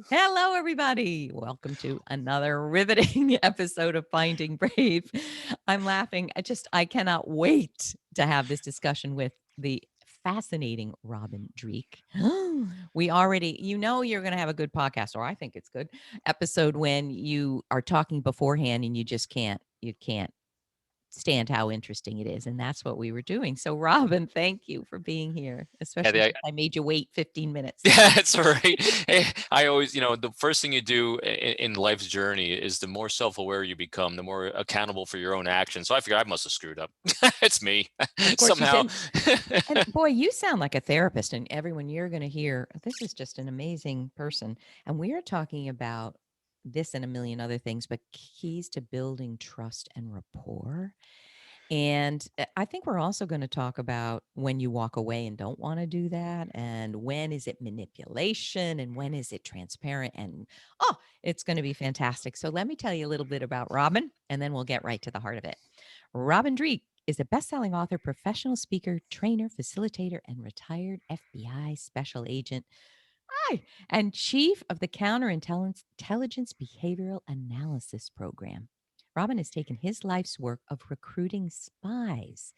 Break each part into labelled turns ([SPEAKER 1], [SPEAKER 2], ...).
[SPEAKER 1] Hello, everybody. Welcome to another riveting episode of Finding Brave. I'm laughing. I cannot wait to have this discussion with the fascinating Robin Dreeke. We already, you're going to have a good podcast, or I think it's good episode when you are talking beforehand and you can't stand how interesting it is. And that's what we were doing. So, Robin, thank you for being here,
[SPEAKER 2] Yeah,
[SPEAKER 1] especially since I made you wait 15 minutes.
[SPEAKER 2] yeah, that's all right. Hey, I always, the first thing you do in life's journey is the more self-aware you become, the more accountable for your own actions. So I figured I must have screwed up. It's me
[SPEAKER 1] Of course, you
[SPEAKER 2] somehow.
[SPEAKER 1] didn't. And boy, you sound like a therapist, and everyone you're going to hear, this is just an amazing person. And we are talking about this and a million other things, but keys to building trust and rapport. And I think we're also going to talk about when you walk away and don't want to do that, and when is it manipulation, and when is it transparent. And it's going to be fantastic. So let me tell you a little bit about Robin, and then we'll get right to the heart of it. Robin Dreeke is a best-selling author, professional speaker, trainer, facilitator, and retired FBI special agent. Hi, and chief of the Counterintelligence Behavioral Analysis Program. Robin has taken his life's work of recruiting spies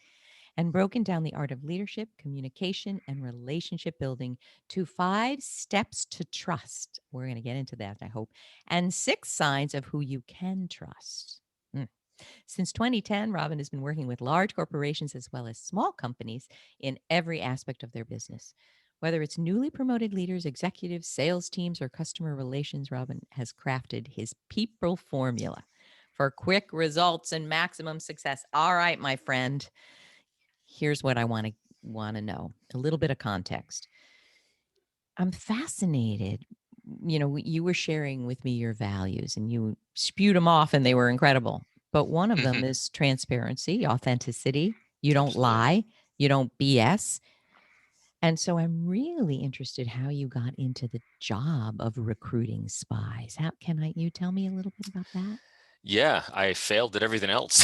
[SPEAKER 1] and broken down the art of leadership, communication, and relationship building to 5 steps to trust. We're going to get into that, I hope, and 6 signs of who you can trust. Since 2010, Robin has been working with large corporations as well as small companies in every aspect of their business. Whether it's newly promoted leaders, executives, sales teams, or customer relations, Robin has crafted his people formula for quick results and maximum success. All right, my friend, here's what I want to know. A little bit of context. I'm fascinated. You were sharing with me your values and you spewed them off and they were incredible. But one of them
[SPEAKER 2] Hmm.
[SPEAKER 1] is transparency, authenticity. You don't
[SPEAKER 2] Absolutely.
[SPEAKER 1] lie, you don't BS. And so I'm really interested how you got into the job of recruiting spies. How can you tell me a little bit about that?
[SPEAKER 2] Yeah, I failed at everything else.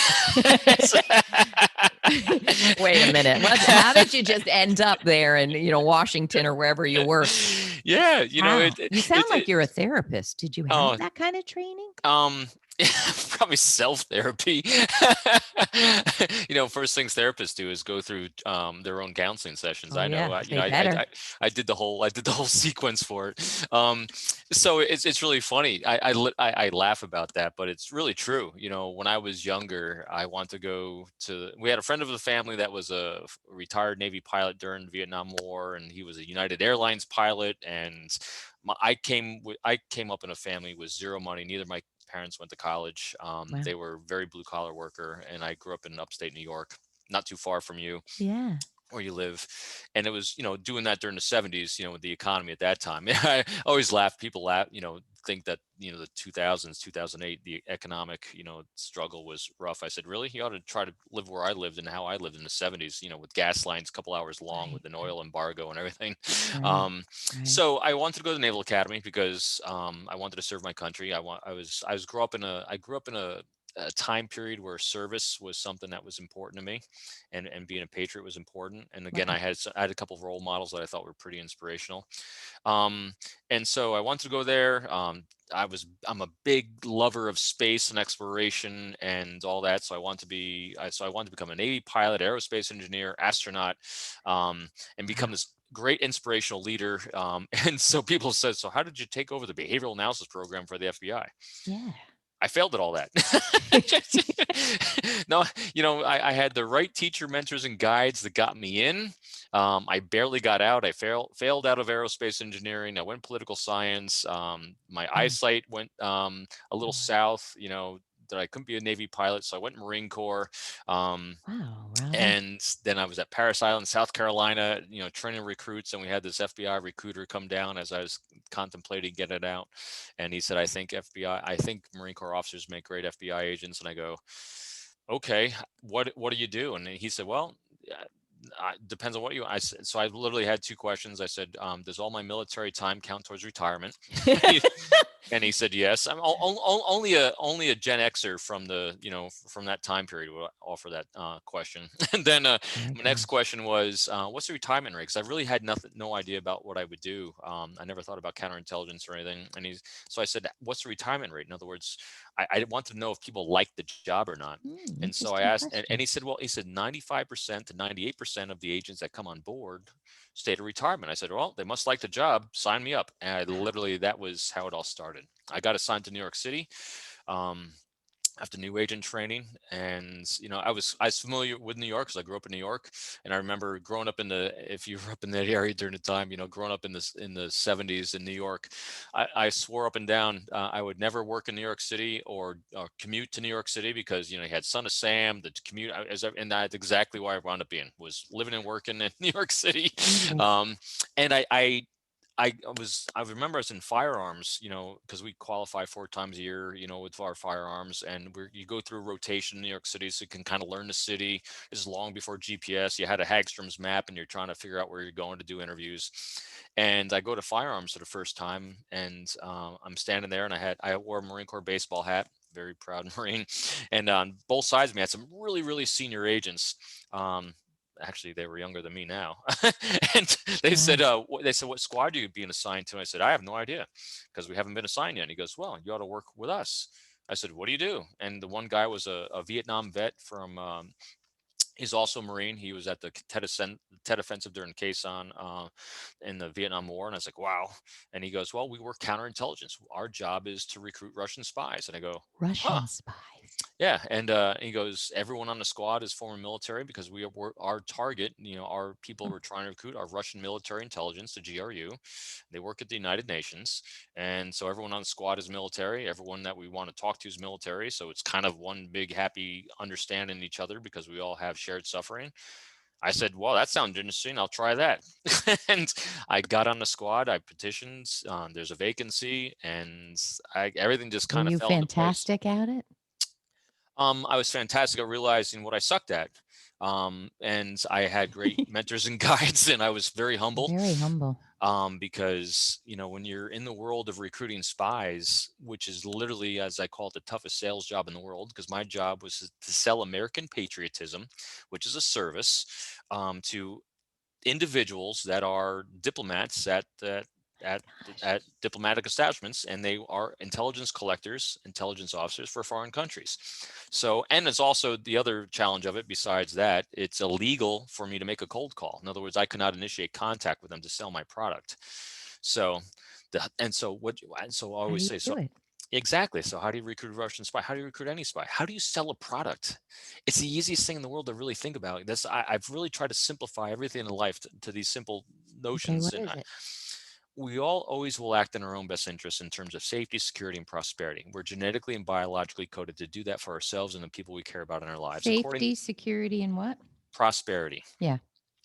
[SPEAKER 1] Wait a minute. How did you just end up there in, Washington or wherever you were?
[SPEAKER 2] Yeah,
[SPEAKER 1] How? You sound like
[SPEAKER 2] it
[SPEAKER 1] you're a therapist. Did you have
[SPEAKER 2] oh,
[SPEAKER 1] that kind of training?
[SPEAKER 2] Um, probably self-therapy. First things therapists do is go through their own counseling sessions.
[SPEAKER 1] Oh
[SPEAKER 2] I know,
[SPEAKER 1] yeah, they better.
[SPEAKER 2] I did the whole sequence for it. So it's really funny. I laugh about that, but it's really true. When I was younger, I want to go to. We had a friend of the family that was a retired Navy pilot during the Vietnam War, and he was a United Airlines pilot, and I came up in a family with zero money. Neither of my parents went to college.
[SPEAKER 1] Wow.
[SPEAKER 2] They were very blue collar worker, and I grew up in upstate New York, not too far from you
[SPEAKER 1] Yeah.
[SPEAKER 2] where you live. And it was, doing that during the 70s, with the economy at that time. I always laugh. People laugh, think that, the 2000s, 2008, the economic, struggle was rough. I said, really? You ought to try to live where I lived and how I lived in the 70s, with gas lines a couple hours long
[SPEAKER 1] Right.
[SPEAKER 2] with an oil embargo and everything.
[SPEAKER 1] Right.
[SPEAKER 2] Um,
[SPEAKER 1] Right.
[SPEAKER 2] so I wanted to go to the Naval Academy because I wanted to serve my country. I grew up in a time period where service was something that was important to me, and being a patriot was important. And again,
[SPEAKER 1] Right.
[SPEAKER 2] I had a couple of role models that I thought were pretty inspirational. Um, and so I wanted to go there. I'm a big lover of space and exploration and all that. So I wanted to become a Navy pilot, aerospace engineer, astronaut, and become
[SPEAKER 1] Wow.
[SPEAKER 2] this great inspirational leader. And so people said, so how did you take over the behavioral analysis program for the FBI?
[SPEAKER 1] Yeah.
[SPEAKER 2] I failed at all that. No, I had the right teacher, mentors, and guides that got me in. I barely got out. I failed out of aerospace engineering. I went political science. My
[SPEAKER 1] Mm.
[SPEAKER 2] eyesight went a little
[SPEAKER 1] Mm.
[SPEAKER 2] south. That I couldn't be a Navy pilot, so I went Marine Corps.
[SPEAKER 1] Wow, Robin.
[SPEAKER 2] And then I was at Paris Island, South Carolina, training recruits. And we had this FBI recruiter come down as I was contemplating getting it out. And he said, I think Marine Corps officers make great FBI agents. And I go, okay, what do you do? And he said, well, Depends on what you. I said. So I literally had two questions. I said, "Does all my military time count towards retirement?" And he said yes. I'm only a Gen Xer from the from that time period would offer that question. And then
[SPEAKER 1] My
[SPEAKER 2] my next
[SPEAKER 1] gosh.
[SPEAKER 2] question was, what's the retirement rate? Because I really had no idea about what I would do. I never thought about counterintelligence or anything. So I said, what's the retirement rate? In other words, I wanted to know if people liked the job or not. And so I
[SPEAKER 1] Interesting
[SPEAKER 2] asked, and
[SPEAKER 1] question.
[SPEAKER 2] he said, well, he said 95% to 98% of the agents that come on board state of retirement. I said, well, they must like the job. Sign me up. And I literally, that was how it all started. I got assigned to New York City. Um, After new agent training, and I was familiar with New York because I grew up in New York. And I remember growing up if you were up in that area during the time, growing up in the 70s in New York, I swore up and down I would never work in New York City or commute to New York City because you had Son of Sam, the commute, and that's exactly why I wound up being was living and working in New York City. um, and I remember I was in firearms, because we qualify 4 times a year, with our firearms, and you go through rotation in New York City, so you can kind of learn the city. This is long before GPS. You had a Hagstrom's map, and you're trying to figure out where you're going to do interviews. And I go to firearms for the first time, and I'm standing there, and I wore a Marine Corps baseball hat, very proud Marine, and on both sides of me, I had some really really senior agents. Actually, they were younger than me now. And
[SPEAKER 1] Wow.
[SPEAKER 2] they said, what squad are you being assigned to? And I said, I have no idea because we haven't been assigned yet. And he goes, well, you ought to work with us. I said, what do you do? And the one guy was a Vietnam vet from he's also a Marine. He was at the Tet Offensive during Khe Sanh in the Vietnam War. And I was like, wow. And he goes, well, we work counterintelligence. Our job is to recruit Russian spies. And I go, huh.
[SPEAKER 1] Russian spies.
[SPEAKER 2] Yeah, and he goes, everyone on the squad is former military because our target, our people
[SPEAKER 1] Huh.
[SPEAKER 2] we're trying to recruit are Russian military intelligence, the GRU. They work at the United Nations, and so everyone on the squad is military. Everyone that we want to talk to is military. So it's kind of one big happy understanding each other because we all have shared suffering. I said, well, that sounds interesting. I'll try that. And I got on the squad. I petitioned. There's a vacancy, and everything just
[SPEAKER 1] Were
[SPEAKER 2] kind of
[SPEAKER 1] you
[SPEAKER 2] fell into place.
[SPEAKER 1] fantastic at it?
[SPEAKER 2] I was fantastic at realizing what I sucked at. And I had great mentors and guides, and I was very humble
[SPEAKER 1] Very humble.
[SPEAKER 2] because, when you're in the world of recruiting spies, which is literally, as I call it, the toughest sales job in the world, because my job was to sell American patriotism, which is a service to individuals that are diplomats at
[SPEAKER 1] Gosh.
[SPEAKER 2] at diplomatic establishments, and they are intelligence collectors, intelligence officers for foreign countries. So, and it's also the other challenge of it. Besides that, it's illegal for me to make a cold call. In other words, I could not initiate contact with them to sell my product. So, and so I
[SPEAKER 1] How do
[SPEAKER 2] always
[SPEAKER 1] you
[SPEAKER 2] say so.
[SPEAKER 1] do it?
[SPEAKER 2] Exactly. So, how do you recruit a Russian spy? How do you recruit any spy? How do you sell a product? It's the easiest thing in the world to really think about. I've really tried to simplify everything in life to these simple
[SPEAKER 1] Okay,
[SPEAKER 2] notions.
[SPEAKER 1] what
[SPEAKER 2] And
[SPEAKER 1] is it?
[SPEAKER 2] we all always will act in our own best interest in terms of safety, security, and prosperity. We're genetically and biologically coded to do that for ourselves and the people we care about in our lives. According
[SPEAKER 1] Safety, security, and what?
[SPEAKER 2] prosperity.
[SPEAKER 1] Yeah.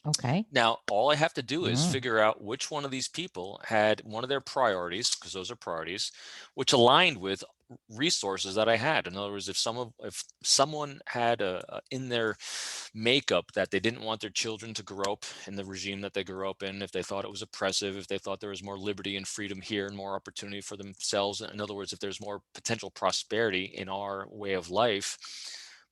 [SPEAKER 1] Okay.
[SPEAKER 2] Now, all I have to do is
[SPEAKER 1] Mm.
[SPEAKER 2] figure out which one of these people had one of their priorities, because those are priorities, which aligned with resources that I had. In other words, if someone had in their makeup that they didn't want their children to grow up in the regime that they grew up in, if they thought it was oppressive, if they thought there was more liberty and freedom here and more opportunity for themselves, in other words, if there's more potential prosperity in our way of life,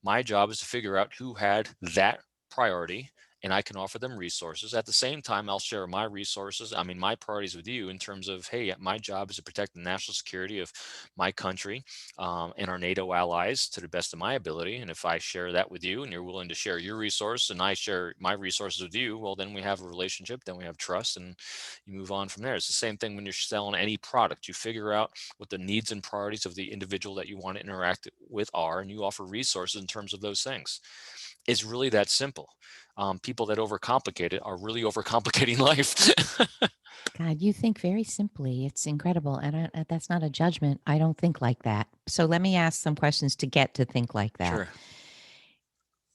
[SPEAKER 2] my job is to figure out who had that priority, and I can offer them resources. At the same time, I'll share my resources, I mean, my priorities with you in terms of, hey, my job is to protect the national security of my country and our NATO allies to the best of my ability. And if I share that with you and you're willing to share your resource and I share my resources with you, well, then we have a relationship, then we have trust, and you move on from there. It's the same thing when you're selling any product. You figure out what the needs and priorities of the individual that you want to interact with are, and you offer resources in terms of those things. It's really that simple. People that overcomplicate it are really overcomplicating life.
[SPEAKER 1] God, you think very simply. It's incredible. And that's not a judgment. I don't think like that. So let me ask some questions to get to think like that.
[SPEAKER 2] Sure.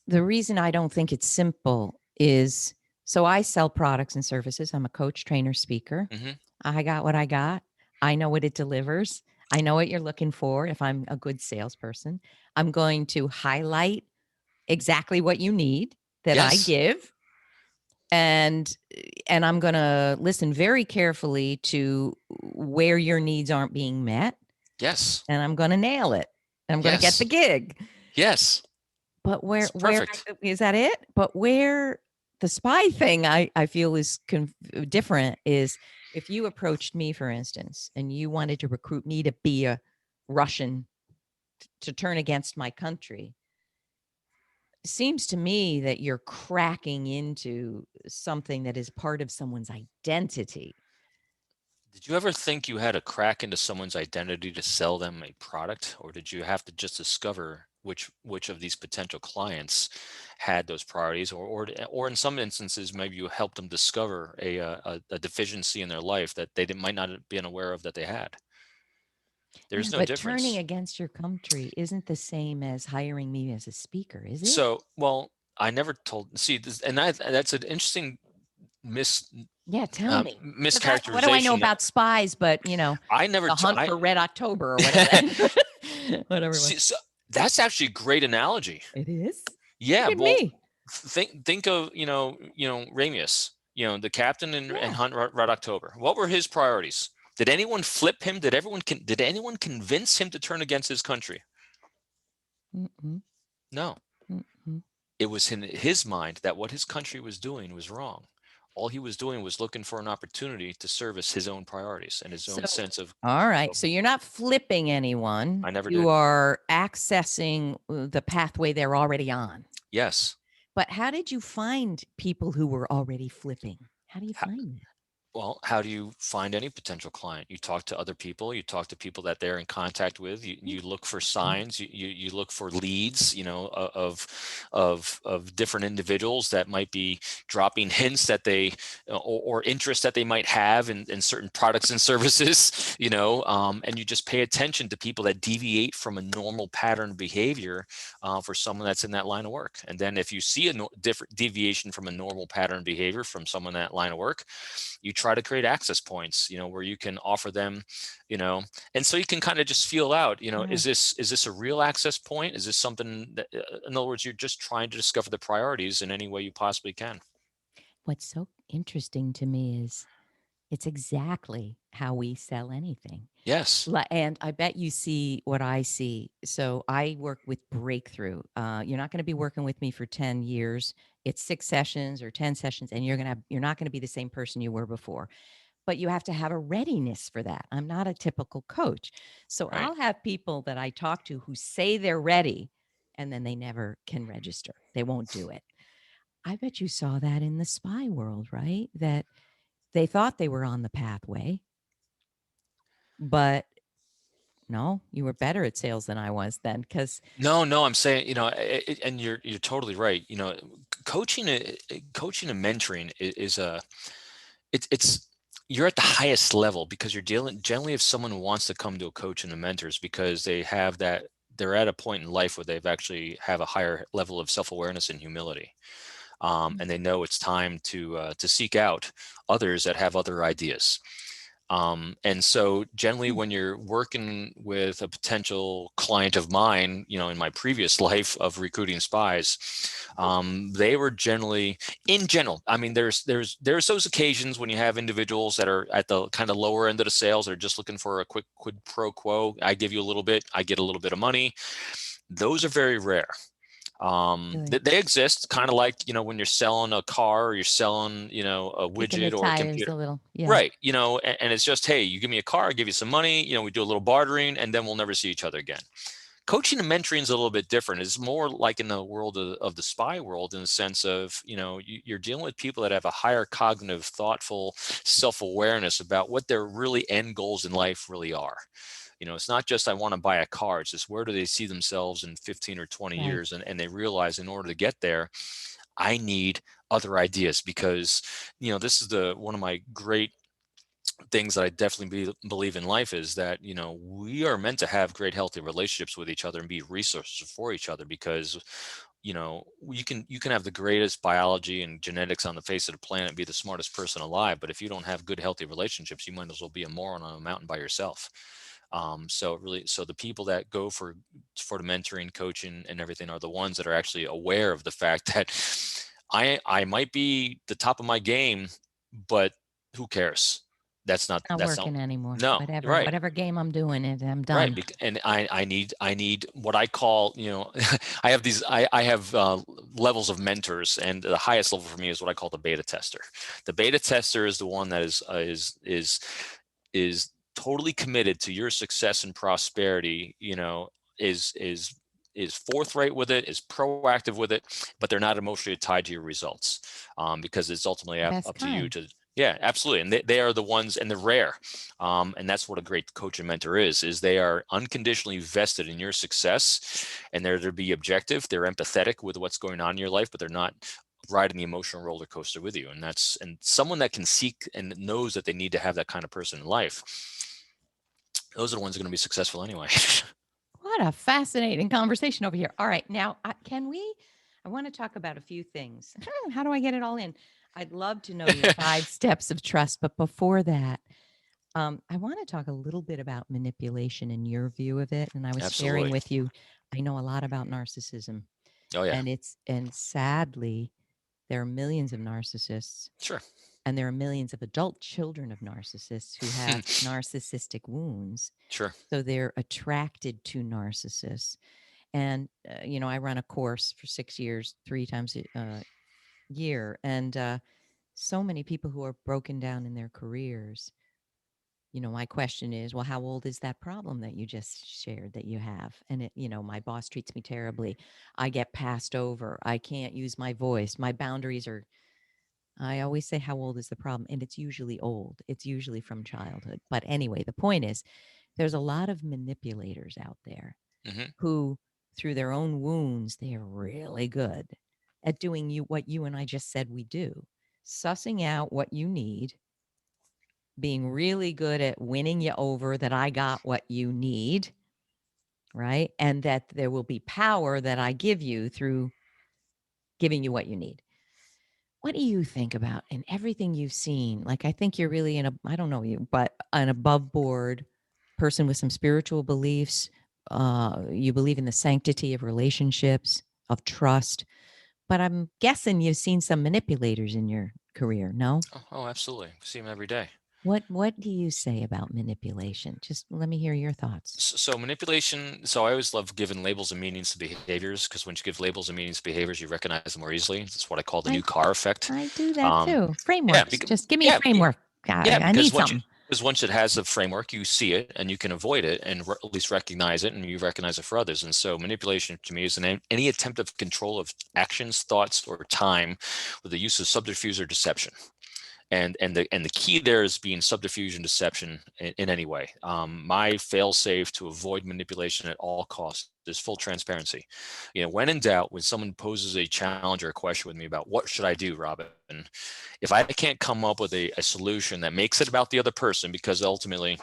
[SPEAKER 1] The reason I don't think it's simple is so I sell products and services. I'm a coach, trainer, speaker.
[SPEAKER 2] Hmm.
[SPEAKER 1] I got what I got. I know what it delivers. I know what you're looking for if I'm a good salesperson. I'm going to highlight exactly what you need that I
[SPEAKER 2] Yes.
[SPEAKER 1] give. and and I'm going to listen very carefully to where your needs aren't being met,
[SPEAKER 2] Yes.
[SPEAKER 1] and I'm going to nail it. And I'm going to get the
[SPEAKER 2] Yes.
[SPEAKER 1] gig.
[SPEAKER 2] Yes.
[SPEAKER 1] But
[SPEAKER 2] It's
[SPEAKER 1] where
[SPEAKER 2] perfect.
[SPEAKER 1] is that it? But where the spy thing I feel is different is if you approached me, for instance, and you wanted to recruit me to be a Russian to turn against my country, it seems to me that you're cracking into something that is part of someone's identity.
[SPEAKER 2] Did you ever think you had to crack into someone's identity to sell them a product, or did you have to just discover which of these potential clients had those priorities, or in some instances maybe you helped them discover a deficiency in their life that they might not have been aware of that they had?
[SPEAKER 1] Yeah,
[SPEAKER 2] There's no
[SPEAKER 1] but turning
[SPEAKER 2] difference.
[SPEAKER 1] against your country isn't the same as hiring me as a speaker, is it?
[SPEAKER 2] So, well, I never told. See, that's an interesting mis
[SPEAKER 1] Yeah, tell me. Because what do I know
[SPEAKER 2] mischaracterization.
[SPEAKER 1] about spies, but
[SPEAKER 2] I never.
[SPEAKER 1] the hunt
[SPEAKER 2] I
[SPEAKER 1] for Red October or whatever that whatever it was.
[SPEAKER 2] see. So that's actually a great analogy.
[SPEAKER 1] It is?
[SPEAKER 2] Yeah.
[SPEAKER 1] Look at
[SPEAKER 2] Well,
[SPEAKER 1] me.
[SPEAKER 2] think of Ramius, the captain in
[SPEAKER 1] Yeah.
[SPEAKER 2] Hunt Red October. What were his priorities? Did anyone flip him? Did anyone convince him to turn against his country?
[SPEAKER 1] Mm-mm,
[SPEAKER 2] No.
[SPEAKER 1] mm-mm.
[SPEAKER 2] It was in his mind that what his country was doing was wrong. All he was doing was looking for an opportunity to service his own priorities and his
[SPEAKER 1] So,
[SPEAKER 2] own sense of
[SPEAKER 1] all right.
[SPEAKER 2] self.
[SPEAKER 1] So you're not flipping anyone.
[SPEAKER 2] I never
[SPEAKER 1] You
[SPEAKER 2] did.
[SPEAKER 1] are accessing the pathway they're already on.
[SPEAKER 2] Yes.
[SPEAKER 1] But how did you find people who were already flipping? How do you
[SPEAKER 2] How,
[SPEAKER 1] find that?
[SPEAKER 2] Well, how do you find any potential client? You talk to other people, you talk to people that they're in contact with, you look for
[SPEAKER 1] Okay.
[SPEAKER 2] signs, you look for leads, of different individuals that might be dropping hints that they or interest that they might have in certain products and services, and you just pay attention to people that deviate from a normal pattern of behavior for someone that's in that line of work. And then if you see a different deviation from a normal pattern of behavior from someone in that line of work, you try to create access points, where you can offer them, you know and so you can kind of just feel out,
[SPEAKER 1] Yeah.
[SPEAKER 2] is this a real access point? Is this something that, in other words, you're just trying to discover the priorities in any way you possibly can.
[SPEAKER 1] What's so interesting to me is it's exactly how we sell anything.
[SPEAKER 2] Yes.
[SPEAKER 1] And I bet you see what I see. So I work with breakthrough. You're not going to be working with me for 10 years. It's 6 sessions or 10 sessions, and you're not going to be the same person you were before. But you have to have a readiness for that. I'm not a typical coach. So
[SPEAKER 2] Right.
[SPEAKER 1] I'll have people that I talk to who say they're ready and then they never can register. They won't do it. I bet you saw that in the spy world, right? That they thought they were on the pathway, but no, you were better at sales than I was then because
[SPEAKER 2] No, no, I'm saying, and you're totally right. Coaching and mentoring is a it's you're at the highest level because you're dealing generally, if someone wants to come to a coach and a mentor, is because they're at a point in life where they've actually have a higher level of self-awareness and humility, and they know it's time to seek out others that have other ideas. And so generally when you're working with a potential client of mine, in my previous life of recruiting spies, they were generally, in general, I mean, there's those occasions when you have individuals that are at the kind of lower end of the sales. They're just looking for a quick quid pro quo. I give you a little bit, I get a little bit of money. Those are very rare.
[SPEAKER 1] really
[SPEAKER 2] They exist, kind of like, when you're selling a car, or you're selling, a
[SPEAKER 1] kicking the
[SPEAKER 2] widget or a
[SPEAKER 1] tires
[SPEAKER 2] computer.
[SPEAKER 1] a little. Yeah.
[SPEAKER 2] Right. And it's just, hey, you give me a car, I give you some money, we do a little bartering, and then we'll never see each other again. Coaching and mentoring is a little bit different. It's more like in the world of the spy world, in the sense of, you're dealing with people that have a higher cognitive, thoughtful self-awareness about what their really end goals in life really are. It's not just, I want to buy a car. It's just, where do they see themselves in 15 or 20
[SPEAKER 1] Right.
[SPEAKER 2] years? And they realize, in order to get there, I need other ideas, because, this is one of my great things that I definitely believe in life, is that, we are meant to have great, healthy relationships with each other and be resources for each other, because, you can have the greatest biology and genetics on the face of the planet, be the smartest person alive, but if you don't have good, healthy relationships, you might as well be a moron on a mountain by yourself. So the people that go for the mentoring, coaching, and everything are the ones that are actually aware of the fact that I might be the top of my game, but who cares?
[SPEAKER 1] Not
[SPEAKER 2] That's not
[SPEAKER 1] working anymore.
[SPEAKER 2] no, you're
[SPEAKER 1] Whatever,
[SPEAKER 2] right.
[SPEAKER 1] whatever game I'm doing it, I'm
[SPEAKER 2] Right.
[SPEAKER 1] done.
[SPEAKER 2] And I need what I call, I have levels of mentors, and the highest level for me is what I call the beta tester. The beta tester is the one that is totally committed to your success and prosperity, is is is forthright with it, is proactive with it, but they're not emotionally tied to your results, because it's ultimately
[SPEAKER 1] The
[SPEAKER 2] up
[SPEAKER 1] best
[SPEAKER 2] to you
[SPEAKER 1] kind.
[SPEAKER 2] to. Yeah, absolutely. And they are the ones, and they're rare. And that's what a great coach and mentor is they are unconditionally vested in your success, and they're to be objective. They're empathetic with what's going on in your life, but they're not riding the emotional roller coaster with you. And someone that can seek and knows that they need to have that kind of person in life, those are the ones that are going to be successful anyway.
[SPEAKER 1] What a fascinating conversation over here. All right. Now, can we? I want to talk about a few things. How do I get it all in? I'd love to know your 5 steps of trust. But before that, I want to talk a little bit about manipulation and your view of it. And I was sharing
[SPEAKER 2] Absolutely.
[SPEAKER 1] with you, I know a lot about narcissism,
[SPEAKER 2] Oh yeah.
[SPEAKER 1] and sadly, there are millions of narcissists,
[SPEAKER 2] Sure.
[SPEAKER 1] and there are millions of adult children of narcissists who have narcissistic wounds.
[SPEAKER 2] Sure.
[SPEAKER 1] So they're attracted to narcissists. And, I run a course for 6 years, 3 times a year. And so many people who are broken down in their careers. My question is, well, how old is that problem that you just shared that you have? And my boss treats me terribly. I get passed over. I can't use my voice. My boundaries are, I always say, how old is the problem? And it's usually old. It's usually from childhood. But anyway, the point is, there's a lot of manipulators out there
[SPEAKER 2] Hmm.
[SPEAKER 1] who, through their own wounds, they are really good at doing what you and I just said we do, sussing out what you need, being really good at winning you over that I got what you need, right? And that there will be power that I give you through giving you what you need. What do you think about in everything you've seen? Like, I think you're really I don't know you, but an above board person with some spiritual beliefs. You believe in the sanctity of relationships, of trust. But I'm guessing you've seen some manipulators in your career, no?
[SPEAKER 2] Oh, absolutely. See them every day.
[SPEAKER 1] What do you say about manipulation? Just let me hear your thoughts.
[SPEAKER 2] So manipulation. So I always love giving labels and meanings to behaviors, because once you give labels and meanings to behaviors, you recognize them more easily. It's what I call the
[SPEAKER 1] I
[SPEAKER 2] new car effect.
[SPEAKER 1] I do that
[SPEAKER 2] Um,
[SPEAKER 1] too.
[SPEAKER 2] yeah,
[SPEAKER 1] Frameworks.
[SPEAKER 2] because,
[SPEAKER 1] Just give me a
[SPEAKER 2] yeah,
[SPEAKER 1] framework.
[SPEAKER 2] yeah,
[SPEAKER 1] I need something.
[SPEAKER 2] because once it has a framework, you see it and you can avoid it, and at least recognize it, and you recognize it for others. And so manipulation to me is any attempt of control of actions, thoughts, or time with the use of subterfuge or deception. And the key there is being subterfuge and deception in any way. My fail safe to avoid manipulation at all costs is full transparency. When in doubt, when someone poses a challenge or a question with me about what should I do, Robin, if I can't come up with a solution that makes it about the other person, because ultimately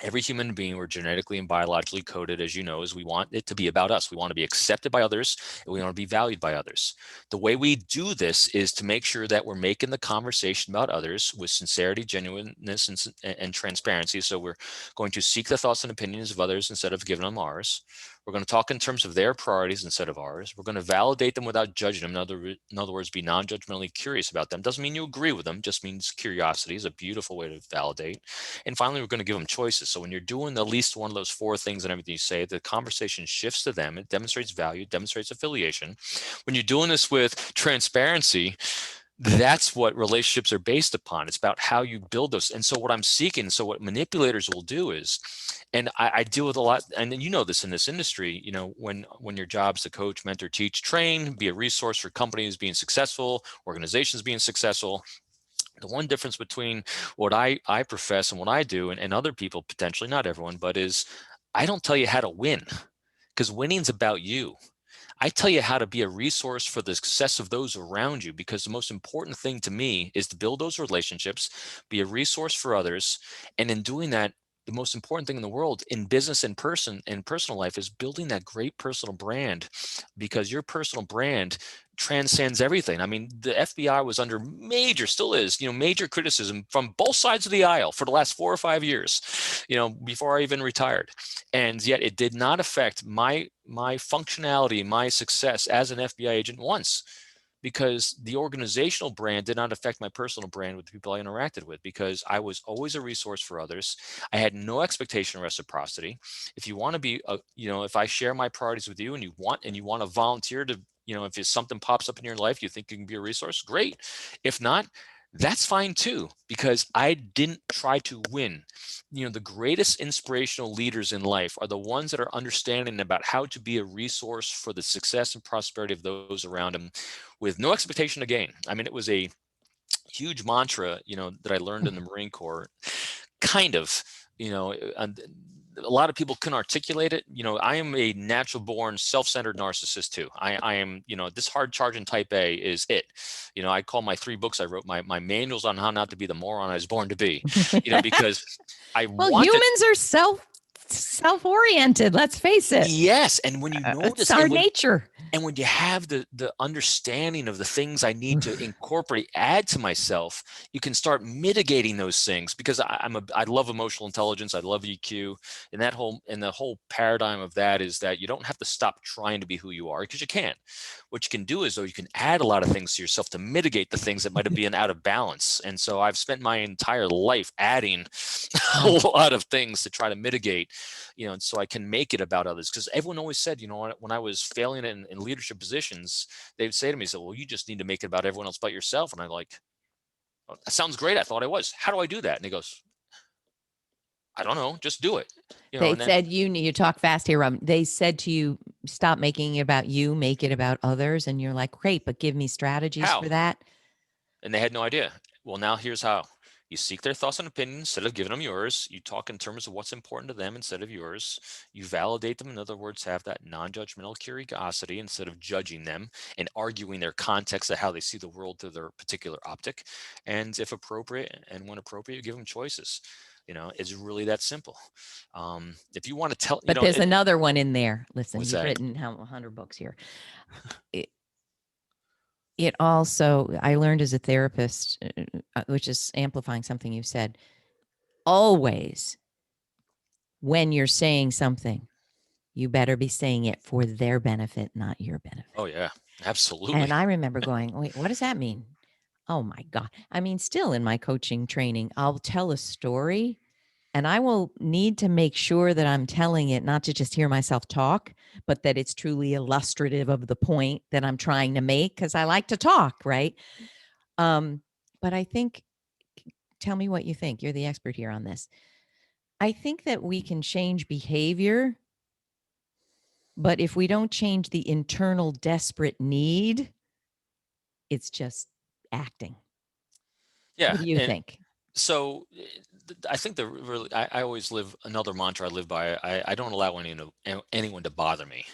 [SPEAKER 2] every human being, we're genetically and biologically coded, as you know, is we want it to be about us. We want to be accepted by others, and we want to be valued by others. The way we do this is to make sure that we're making the conversation about others with sincerity, genuineness, and transparency. So we're going to seek the thoughts and opinions of others instead of giving them ours. We're going to talk in terms of their priorities instead of ours. We're going to validate them without judging them. In other words, be non-judgmentally curious about them. Doesn't mean you agree with them, just means curiosity is a beautiful way to validate. And finally, we're going to give them choices. So when you're doing at least one of those 4 things and everything you say, the conversation shifts to them. It demonstrates value, demonstrates affiliation. When you're doing this with transparency, that's what relationships are based upon. It's about how you build those. And so what manipulators will do is, and I deal with a lot, and you know this in this industry, when your job's to coach, mentor, teach, train, be a resource for companies being successful, organizations being successful. The one difference between what I profess and what I do, and other people potentially, not everyone, but is I don't tell you how to win, because winning's about you. I tell you how to be a resource for the success of those around you, because the most important thing to me is to build those relationships, be a resource for others. And in doing that, the most important thing in the world in business and personal life is building that great personal brand, because your personal brand transcends everything. I mean, the FBI was under still is, major criticism from both sides of the aisle for the last 4 or 5 years, before I even retired. And yet it did not affect my functionality, my success as an FBI agent once. because the organizational brand did not affect my personal brand with the people I interacted with, because I was always a resource for others. I had no expectation of reciprocity. If you want to be if I share my priorities with you, and you want to volunteer to, if it's something pops up in your life, you think you can be a resource, great. If not, that's fine too, because I didn't try to win. The greatest inspirational leaders in life are the ones that are understanding about how to be a resource for the success and prosperity of those around them, with no expectation to gain. I mean, it was a huge mantra, that I learned in the Marine Corps, kind of, and a lot of people can articulate it. I am a natural born self-centered narcissist too. I am, this hard charging type A is it. I call my 3 books I wrote my manuals on how not to be the moron I was born to be, because I
[SPEAKER 1] Well,
[SPEAKER 2] wanted.
[SPEAKER 1] humans are self-oriented, let's face it.
[SPEAKER 2] Yes. And when you
[SPEAKER 1] It's
[SPEAKER 2] notice,
[SPEAKER 1] our nature.
[SPEAKER 2] and when you have the understanding of the things I need to incorporate, add to myself, you can start mitigating those things, because I love emotional intelligence. I love EQ, and the whole paradigm of that is that you don't have to stop trying to be who you are, because you can't. What you can do is, though, you can add a lot of things to yourself to mitigate the things that might have been out of balance. And so I've spent my entire life adding a lot of things to try to mitigate, and so I can make it about others. Because everyone always said, when I was failing in leadership positions, they would say to me, "So, well, you just need to make it about everyone else but yourself." And I'm like, "Oh, that sounds great. I thought I was. How do I do that?" And he goes, "I don't know. Just do it."
[SPEAKER 1] They
[SPEAKER 2] And then
[SPEAKER 1] said you talk fast here, Rob. They said to you, stop making it about you, make it about others. And you're like, great, but give me strategies
[SPEAKER 2] how?
[SPEAKER 1] for that.
[SPEAKER 2] And they had no idea. Well, now here's how. You seek their thoughts and opinions instead of giving them yours. You talk in terms of what's important to them instead of yours. You validate them. In other words, have that non-judgmental curiosity instead of judging them and arguing their context of how they see the world through their particular optic. And if appropriate and when appropriate, you give them choices. It's really that simple. If you want to tell,
[SPEAKER 1] But there's another one in there. Listen,
[SPEAKER 2] what's
[SPEAKER 1] you've
[SPEAKER 2] that?
[SPEAKER 1] written how 100 books here. It, it also, I learned as a therapist, which is amplifying something you said, always when you're saying something, you better be saying it for their benefit, not your benefit.
[SPEAKER 2] Oh yeah, absolutely.
[SPEAKER 1] And I remember going, wait, what does that mean? Oh my God. I mean, still in my coaching training, I'll tell a story and I will need to make sure that I'm telling it not to just hear myself talk, but that it's truly illustrative of the point that I'm trying to make, because I like to talk, right? But I think, tell me what you think. You're the expert here on this. I think that we can change behavior, but if we don't change the internal desperate need, it's just acting.
[SPEAKER 2] Yeah,
[SPEAKER 1] What do you
[SPEAKER 2] and
[SPEAKER 1] think?
[SPEAKER 2] so I think I always live another mantra I live by. I don't allow anyone to bother me.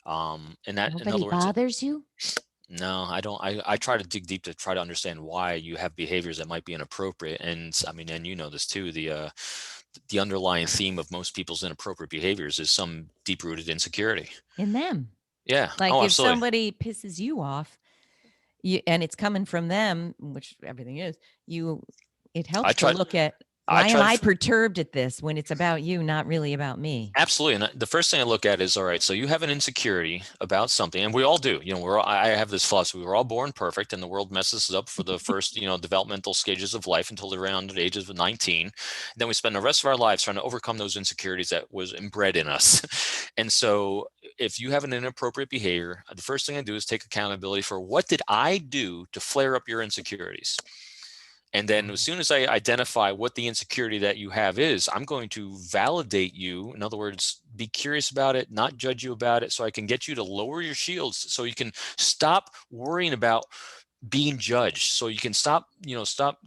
[SPEAKER 2] And that, in
[SPEAKER 1] Nobody
[SPEAKER 2] other words,
[SPEAKER 1] bothers you?
[SPEAKER 2] no, I don't. I try to dig deep to try to understand why you have behaviors that might be inappropriate. And I mean, and this too. The underlying theme of most people's inappropriate behaviors is some deep rooted insecurity.
[SPEAKER 1] In them.
[SPEAKER 2] Yeah.
[SPEAKER 1] Like
[SPEAKER 2] Oh,
[SPEAKER 1] if
[SPEAKER 2] absolutely.
[SPEAKER 1] somebody pisses you off, and it's coming from them, which everything is, you it
[SPEAKER 2] I
[SPEAKER 1] helps to
[SPEAKER 2] tried.
[SPEAKER 1] look at,
[SPEAKER 2] I
[SPEAKER 1] why am
[SPEAKER 2] tried.
[SPEAKER 1] I perturbed at this when it's about you, not really about me?
[SPEAKER 2] Absolutely. And the first thing I look at is, all right, so you have an insecurity about something, and we all do. I have this philosophy: we're all born perfect, and the world messes us up for the first, developmental stages of life until around the ages of 19. Then we spend the rest of our lives trying to overcome those insecurities that was inbred in us. And so if you have an inappropriate behavior, the first thing I do is take accountability for, what did I do to flare up your insecurities? And then as soon as I identify what the insecurity that you have is, I'm going to validate you. In other words, be curious about it, not judge you about it, so I can get you to lower your shields so you can stop worrying about being judged, so you can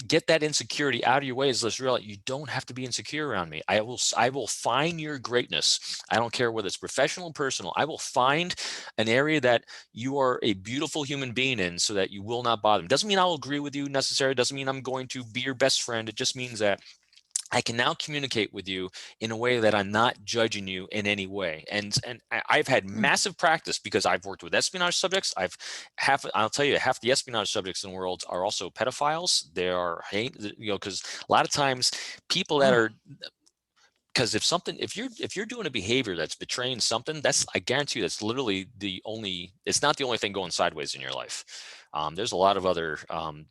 [SPEAKER 2] get that insecurity out of your way. Is let's realize you don't have to be insecure around me. I will find your greatness. I don't care whether it's professional or personal. I will find an area that you are a beautiful human being in, so that you will not bother me. Doesn't mean I'll agree with you necessarily. Doesn't mean I'm going to be your best friend. It just means that I can now communicate with you in a way that I'm not judging you in any way. And I've had massive practice, because I've worked with espionage subjects. I'll tell you, half the espionage subjects in the world are also pedophiles. They are because a lot of times people that
[SPEAKER 1] Oh,
[SPEAKER 2] are, because if you're doing a behavior that's betraying something, that's, I guarantee you, that's literally it's not the only thing going sideways in your life. There's a lot of other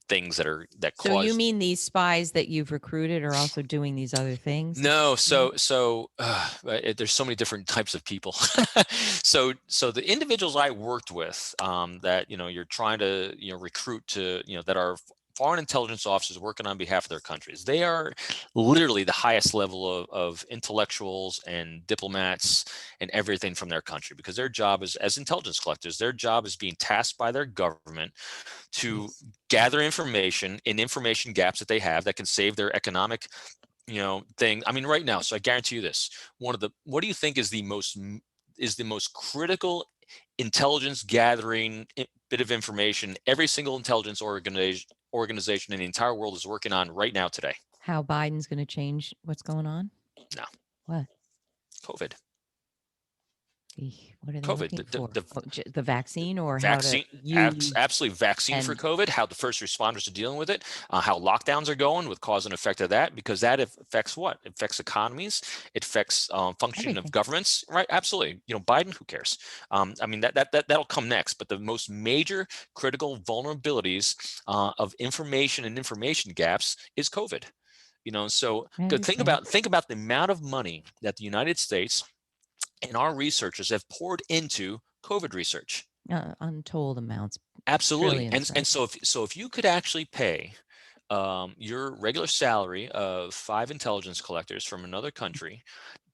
[SPEAKER 2] things that
[SPEAKER 1] So you
[SPEAKER 2] cause.
[SPEAKER 1] mean these spies that you've recruited are also doing these other things? Is
[SPEAKER 2] No,
[SPEAKER 1] that
[SPEAKER 2] there's so many different types of people. So the individuals I worked with, that you're trying to recruit to that are foreign intelligence officers working on behalf of their countries. They are literally the highest level of intellectuals and diplomats and everything from their country, because their job is as intelligence collectors. Their job is being tasked by their government to
[SPEAKER 1] jeez.
[SPEAKER 2] gather information in information gaps that they have that can save their economic thing. I mean, right now, so I guarantee you this. What do you think is the most critical intelligence gathering bit of information every single intelligence organization in the entire world is working on right now today?
[SPEAKER 1] How Biden's going to change what's going on?
[SPEAKER 2] No,
[SPEAKER 1] What?
[SPEAKER 2] COVID.
[SPEAKER 1] What are they
[SPEAKER 2] COVID.
[SPEAKER 1] looking
[SPEAKER 2] The,
[SPEAKER 1] for?
[SPEAKER 2] the
[SPEAKER 1] Oh, the vaccine or how to
[SPEAKER 2] vaccine,
[SPEAKER 1] use
[SPEAKER 2] absolutely, vaccine for
[SPEAKER 1] and
[SPEAKER 2] COVID, how the first responders are dealing with it, how lockdowns are going with cause and effect of that, because that affects what? It affects economies, it affects functioning of
[SPEAKER 1] everything?
[SPEAKER 2] governments, right? Absolutely. Biden, who cares? I mean, that'll come next, but the most major critical vulnerabilities of information and information gaps is COVID. So
[SPEAKER 1] I
[SPEAKER 2] good. Think
[SPEAKER 1] understand.
[SPEAKER 2] about think about the amount of money that the United States and our researchers have poured into COVID research.
[SPEAKER 1] Untold amounts,
[SPEAKER 2] Absolutely.
[SPEAKER 1] trillions,
[SPEAKER 2] And
[SPEAKER 1] right?
[SPEAKER 2] so if you could actually pay your regular salary of 5 intelligence collectors from another country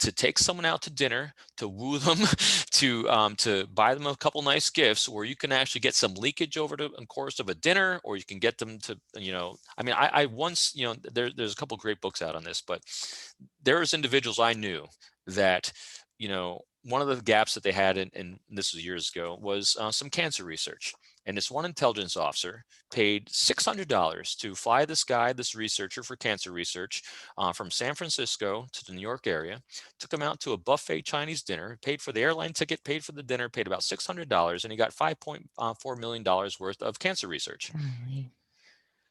[SPEAKER 2] to take someone out to dinner, to woo them, to buy them a couple nice gifts, or you can actually get some leakage over the course of a dinner, or you can get them to, I mean, I once, there's a couple great books out on this, but there's individuals I knew that, one of the gaps that they had, and this was years ago, was some cancer research. And this one intelligence officer paid $600 to fly this researcher for cancer research, from San Francisco to the New York area, took him out to a buffet Chinese dinner, paid for the airline ticket, paid for the dinner, paid about $600, and he got $5.4 million worth of cancer research.
[SPEAKER 1] Golly.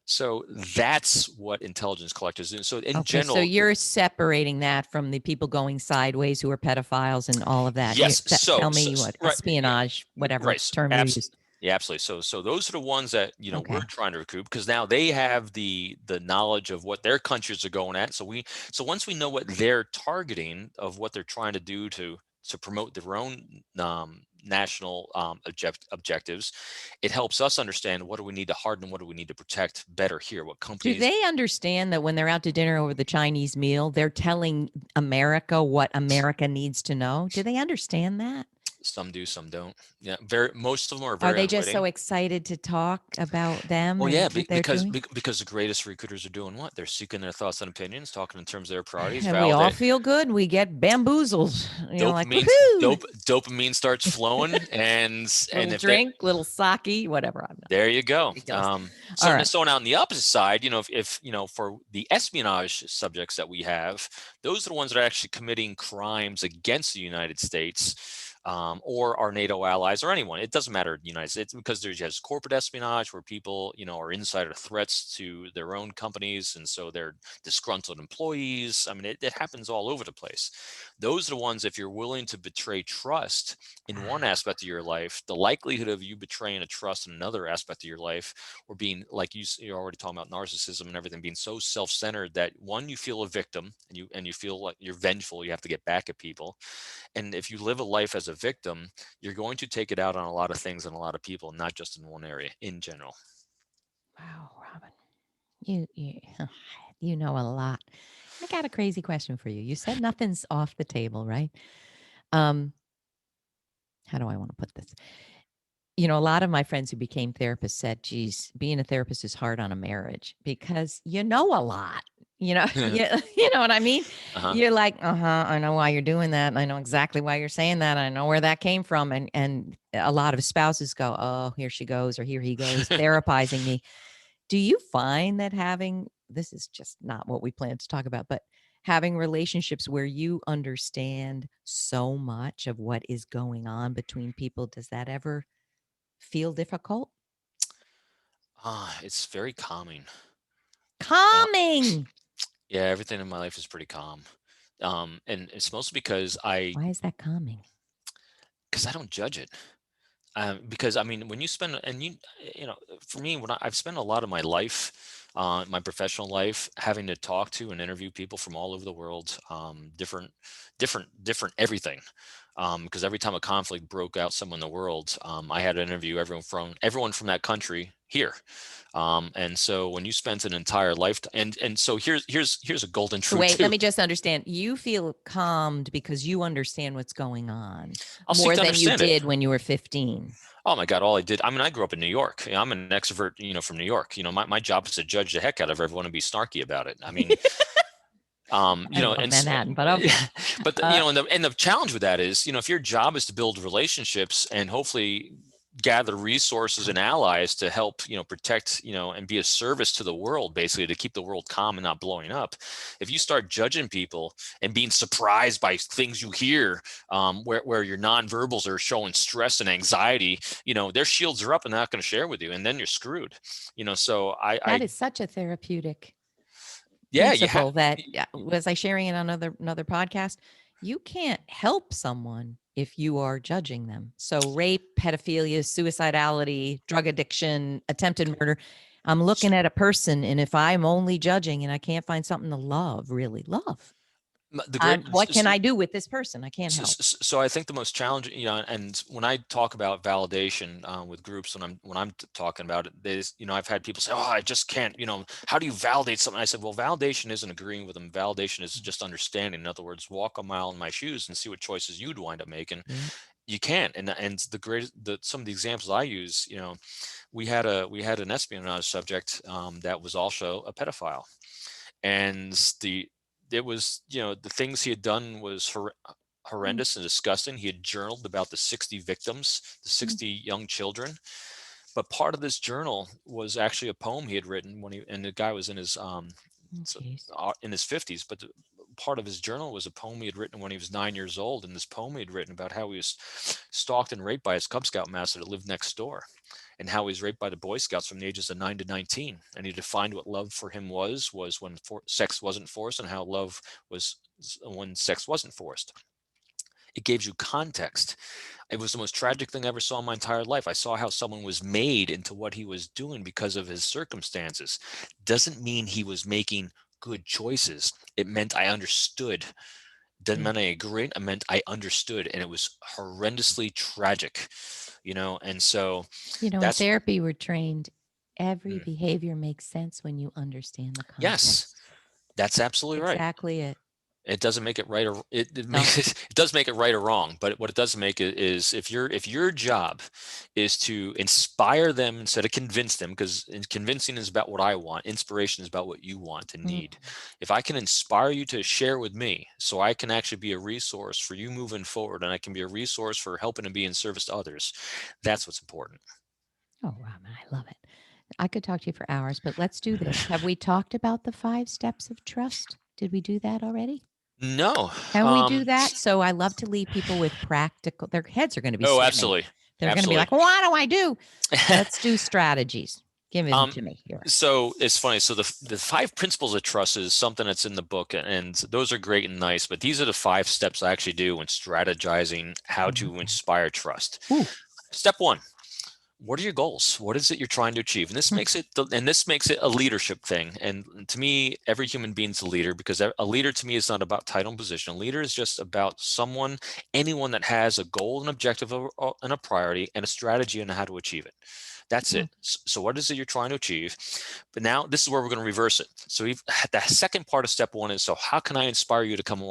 [SPEAKER 2] So that's what intelligence collectors do. So in
[SPEAKER 1] Okay, so
[SPEAKER 2] general,
[SPEAKER 1] you're separating that from the people going sideways who are pedophiles and all of that.
[SPEAKER 2] yes.
[SPEAKER 1] Tell
[SPEAKER 2] So,
[SPEAKER 1] me what
[SPEAKER 2] right,
[SPEAKER 1] espionage, whatever
[SPEAKER 2] right.
[SPEAKER 1] term you used.
[SPEAKER 2] Yeah, absolutely. So those are the ones that we're
[SPEAKER 1] Okay.
[SPEAKER 2] trying to recruit, because now they have the knowledge of what their countries are going at. So once we know what they're targeting of what they're trying to do to promote their own national objectives, it helps us understand what do we need to harden, what do we need to protect better here, what
[SPEAKER 1] Do
[SPEAKER 2] companies.
[SPEAKER 1] they understand that when they're out to dinner over the Chinese meal, they're telling America what America needs to know? Do they understand that?
[SPEAKER 2] Some do, some don't. Yeah, very. Most of them are
[SPEAKER 1] Are
[SPEAKER 2] very
[SPEAKER 1] they just so
[SPEAKER 2] unwitting.
[SPEAKER 1] excited to talk about them
[SPEAKER 2] Well, yeah,
[SPEAKER 1] and what they're doing?
[SPEAKER 2] because the greatest recruiters are doing what? They're seeking their thoughts and opinions, talking in terms of their priorities,
[SPEAKER 1] And we all
[SPEAKER 2] validate.
[SPEAKER 1] feel good. We get bamboozled, like
[SPEAKER 2] Dopamine,
[SPEAKER 1] woohoo,
[SPEAKER 2] dopamine starts flowing, and
[SPEAKER 1] little
[SPEAKER 2] if they,
[SPEAKER 1] drink, little sake, whatever. I'm not
[SPEAKER 2] there you go.
[SPEAKER 1] ridiculous. All
[SPEAKER 2] So
[SPEAKER 1] right.
[SPEAKER 2] so now on the opposite side, if for the espionage subjects that we have, those are the ones that are actually committing crimes against the United States. Or our NATO allies, or anyone. It doesn't matter the United States, because there's just corporate espionage where people, are insider threats to their own companies, and so they're disgruntled employees. I mean, it happens all over the place. Those are the ones, if you're willing to betray trust in one aspect of your life, the likelihood of you betraying a trust in another aspect of your life, or being like you're already talking about narcissism and everything, being so self-centered that one, you feel a victim, and you feel like you're vengeful, you have to get back at people. And if you live a life as a victim, you're going to take it out on a lot of things and a lot of people, not just in one area, in general.
[SPEAKER 1] Wow, Robin, you you know a lot. I got a crazy question for you. You said nothing's off the table, right? Um, how do I want to put this? A lot of my friends who became therapists said, geez, being a therapist is hard on a marriage because you know a lot. You know what I mean?
[SPEAKER 2] Uh-huh.
[SPEAKER 1] You're like, I know why you're doing that. And I know exactly why you're saying that. I know where that came from. And a lot of spouses go, oh, here she goes, or here he goes, therapizing me. Do you find that having this is just not what we plan to talk about, but having relationships where you understand so much of what is going on between people, does that ever feel difficult?
[SPEAKER 2] It's very calming. Uh,
[SPEAKER 1] Calming.
[SPEAKER 2] yeah, everything in my life is pretty calm. And it's mostly because I
[SPEAKER 1] Why is that calming?
[SPEAKER 2] because I don't judge it. Because I mean, when you spend, and you know, for me, I've spent a lot of my life, my professional life, having to talk to and interview people from all over the world, different everything. Because every time a conflict broke out somewhere in the world, I had to interview everyone from that country here. And so when you spent an entire lifetime, and so here's a golden
[SPEAKER 1] So
[SPEAKER 2] truth
[SPEAKER 1] wait, let
[SPEAKER 2] too.
[SPEAKER 1] me just understand. You feel calmed because you understand what's going on
[SPEAKER 2] I'll seek
[SPEAKER 1] more
[SPEAKER 2] to
[SPEAKER 1] than you
[SPEAKER 2] understand it.
[SPEAKER 1] did when you were 15.
[SPEAKER 2] Oh my God, all I did, I mean, I grew up in New York. I'm an extrovert, from New York. My job is to judge the heck out of everyone and be snarky about it. I mean,
[SPEAKER 1] I love
[SPEAKER 2] and so,
[SPEAKER 1] Manhattan, but okay.
[SPEAKER 2] but
[SPEAKER 1] Uh,
[SPEAKER 2] and the challenge with that is, if your job is to build relationships and hopefully gather resources and allies to help, protect, and be a service to the world, basically to keep the world calm and not blowing up. If you start judging people and being surprised by things you hear, where your nonverbals are showing stress and anxiety, their shields are up and they're not going to share with you, and then you're screwed. So
[SPEAKER 1] that is such a therapeutic
[SPEAKER 2] yeah, you have.
[SPEAKER 1] principle that was I sharing it on another podcast. You can't help someone if you are judging them. So rape, pedophilia, suicidality, drug addiction, attempted murder. I'm looking at a person, and if I'm only judging and I can't find something to love, really love,
[SPEAKER 2] The great
[SPEAKER 1] what can I do with this person? I can't help.
[SPEAKER 2] So I think the most challenging, and when I talk about validation with groups, when I'm talking about it, there's, I've had people say, "Oh, I just can't," how do you validate something? I said, "Well, validation isn't agreeing with them. Validation is just understanding. In other words, walk a mile in my shoes and see what choices you'd wind up making.
[SPEAKER 1] Yeah.
[SPEAKER 2] You can't." And some of the examples I use, we had an espionage subject that was also a pedophile, and it was, the things he had done was
[SPEAKER 1] Mm,
[SPEAKER 2] horrendous and disgusting. He had journaled about the 60 victims, the
[SPEAKER 1] mm,
[SPEAKER 2] 60 young children. But part of this journal was actually a poem he had written and the guy was in his
[SPEAKER 1] mm, jeez.
[SPEAKER 2] in his 50s. But part of his journal was a poem he had written when he was 9 years old. And this poem he had written about how he was stalked and raped by his Cub Scout master that lived next door, and how he was raped by the Boy Scouts from the ages of 9 to 19. And he defined what love for him was when sex wasn't forced, and how love was when sex wasn't forced. It gives you context. It was the most tragic thing I ever saw in my entire life. I saw how someone was made into what he was doing because of his circumstances. Doesn't mean he was making good choices. It meant I understood. Doesn't
[SPEAKER 1] Yeah.
[SPEAKER 2] mean I agreed. It meant I understood, and it was horrendously tragic. And so
[SPEAKER 1] In
[SPEAKER 2] that's
[SPEAKER 1] therapy, we're trained every
[SPEAKER 2] mm,
[SPEAKER 1] behavior makes sense when you understand the
[SPEAKER 2] yes,
[SPEAKER 1] context.
[SPEAKER 2] that's absolutely right.
[SPEAKER 1] Exactly it.
[SPEAKER 2] It doesn't make it right, or it
[SPEAKER 1] No.
[SPEAKER 2] makes it does make it right or wrong. But what it doesn't make it is, if your job is to inspire them instead of convince them, because convincing is about what I want, inspiration is about what you want and
[SPEAKER 1] Mm.
[SPEAKER 2] need. If I can inspire you to share with me, so I can actually be a resource for you moving forward, and I can be a resource for helping to be in service to others, that's what's important.
[SPEAKER 1] Oh, wow, man, I love it. I could talk to you for hours, but let's do this. Have we talked about the 5 steps of trust? Did we do that already?
[SPEAKER 2] No.
[SPEAKER 1] Can we do
[SPEAKER 2] um
[SPEAKER 1] that? So I love to leave people with practical, their heads are going to be
[SPEAKER 2] oh,
[SPEAKER 1] swimming.
[SPEAKER 2] absolutely.
[SPEAKER 1] They're going to be
[SPEAKER 2] Absolutely.
[SPEAKER 1] like, what do I do? Let's do strategies. Give them
[SPEAKER 2] um
[SPEAKER 1] to me here.
[SPEAKER 2] So it's funny. So the 5 principles of trust is something that's in the book, and those are great and nice. But these are the 5 steps I actually do when strategizing how
[SPEAKER 1] I love
[SPEAKER 2] to
[SPEAKER 1] that.
[SPEAKER 2] inspire trust.
[SPEAKER 1] Ooh.
[SPEAKER 2] Step one: what are your goals? What is it you're trying to achieve? And this
[SPEAKER 1] Mm.
[SPEAKER 2] makes it a leadership thing. And to me, every human being's a leader, because a leader to me is not about title and position. A leader is just about anyone that has a goal, an objective, and a priority, and a strategy on how to achieve it. That's
[SPEAKER 1] Mm.
[SPEAKER 2] it. So what is it you're trying to achieve? But now this is where we're going to reverse it. So the second part of step one is, so how can I inspire you to come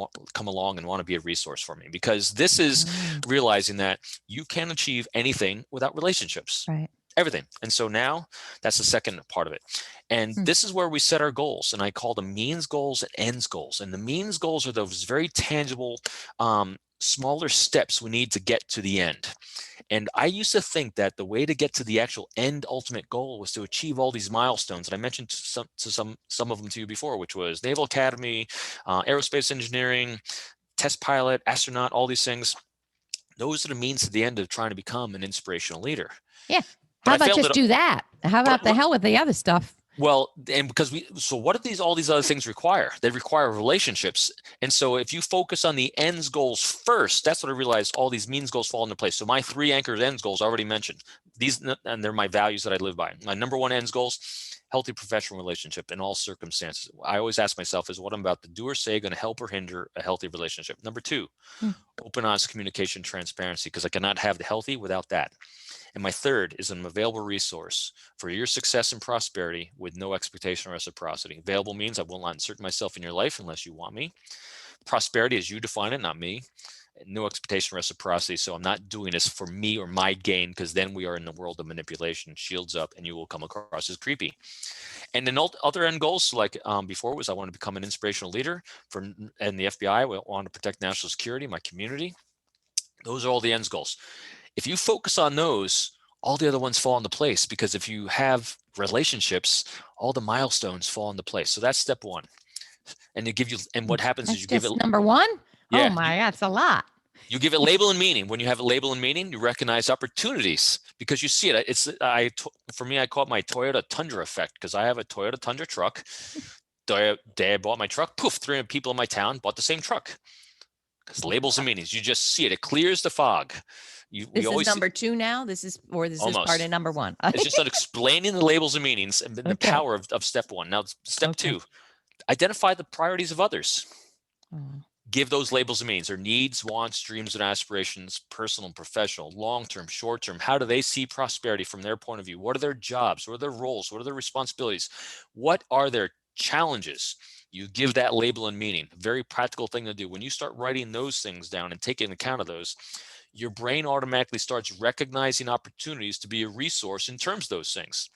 [SPEAKER 2] along and want to be a resource for me? Because this is
[SPEAKER 1] Oh,
[SPEAKER 2] realizing that you can't achieve anything without relationships.
[SPEAKER 1] right.
[SPEAKER 2] Everything. And so now that's the second part of it. And
[SPEAKER 1] Mm.
[SPEAKER 2] this is where we set our goals. And I call them means goals and ends goals. And the means goals are those very tangible, smaller steps we need to get to the end. And I used to think that the way to get to the actual end ultimate goal was to achieve all these milestones. And I mentioned some of them to you before, which was Naval Academy, aerospace engineering, test pilot, astronaut, all these things. Those are the means to the end of trying to become an inspirational leader.
[SPEAKER 1] Yeah.
[SPEAKER 2] But
[SPEAKER 1] How
[SPEAKER 2] I
[SPEAKER 1] about
[SPEAKER 2] failed
[SPEAKER 1] just
[SPEAKER 2] it.
[SPEAKER 1] do that? How
[SPEAKER 2] But
[SPEAKER 1] about the hell with the other stuff?
[SPEAKER 2] Well, and because so what do all these other things require? They require relationships. And so if you focus on the ends goals first, that's what I realized all these means goals fall into place. So my 3 anchors ends goals already mentioned. These, and they're my values that I live by. My number 1 ends goals, healthy professional relationship in all circumstances. I always ask myself, is what I'm about to do or say going to help or hinder a healthy relationship? Number 2,
[SPEAKER 1] Hmm.
[SPEAKER 2] open, honest communication, transparency, because I cannot have the healthy without that. And my 3rd is an available resource for your success and prosperity with no expectation or reciprocity. Available means I will not insert myself in your life unless you want me. Prosperity as you define it, not me. No expectation or reciprocity. So I'm not doing this for me or my gain, because then we are in the world of manipulation. Shields up, and you will come across as creepy. And then other end goals, like before, was I want to become an inspirational leader for and the FBI. I want to protect national security, my community. Those are all the ends goals. If you focus on those, all the other ones fall into place, because if you have relationships, all the milestones fall into place. So that's step 1. And what happens is
[SPEAKER 1] That's
[SPEAKER 2] you give it,
[SPEAKER 1] just number one. Oh
[SPEAKER 2] yeah,
[SPEAKER 1] my, that's a lot.
[SPEAKER 2] you give it label and meaning. When you have a label and meaning, you recognize opportunities because you see it. For me, I call it my Toyota Tundra effect, because I have a Toyota Tundra truck. The day I bought my truck, poof, 300 people in my town bought the same truck. Because labels and meanings, you just see it. It clears the fog. We
[SPEAKER 1] This is
[SPEAKER 2] always see,
[SPEAKER 1] number 2 now. This is part of
[SPEAKER 2] almost.
[SPEAKER 1] number 1.
[SPEAKER 2] It's just on explaining the labels and meanings and the
[SPEAKER 1] Okay.
[SPEAKER 2] power of step 1. Now, step
[SPEAKER 1] Okay.
[SPEAKER 2] 2, identify the priorities of others.
[SPEAKER 1] Oh.
[SPEAKER 2] Give those labels and meanings. Their needs, wants, dreams, and aspirations, personal and professional, long-term, short-term. How do they see prosperity from their point of view? What are their jobs? What are their roles? What are their responsibilities? What are their challenges? You give that label and meaning. A very practical thing to do. When you start writing those things down and taking account of those, your brain automatically starts recognizing opportunities to be a resource in terms of those things.